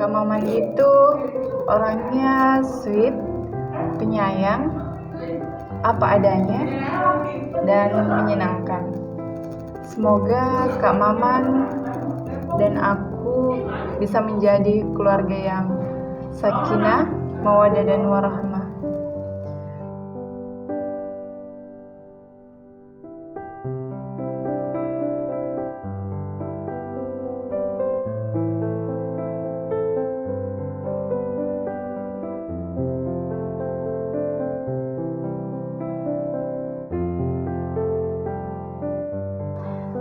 Kak Maman itu orangnya sweet, penyayang, apa adanya, dan menyenangkan. Semoga Kak Maman dan aku bisa menjadi keluarga yang sakinah, mawaddah, dan warahmah.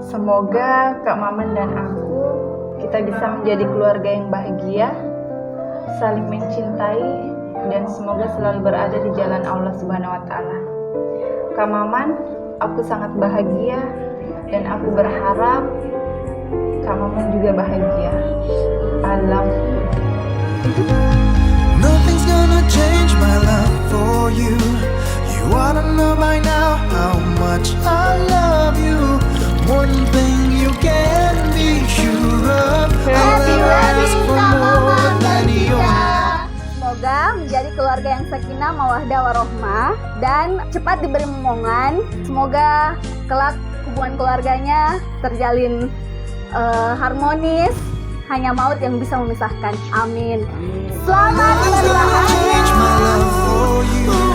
Semoga Kak Maman dan aku kita bisa menjadi keluarga yang bahagia, saling mencintai, dan semoga selalu berada di jalan Allah Subhanahu wa Ta'ala. Kak Maman, aku sangat bahagia dan aku berharap Kak Maman juga bahagia. I love you. Nothing's gonna change my love for you. You ought to know by now how much I love you. One thing you can be sure of, I'll never ask for more than your love. Semoga menjadi keluarga yang sakinah, mawaddah, warohmah, dan cepat diberi momongan. Semoga kelak hubungan keluarganya terjalin harmonis, hanya maut yang bisa memisahkan. Amin. Selamat Nothing's gonna change my berbahagia. love for you.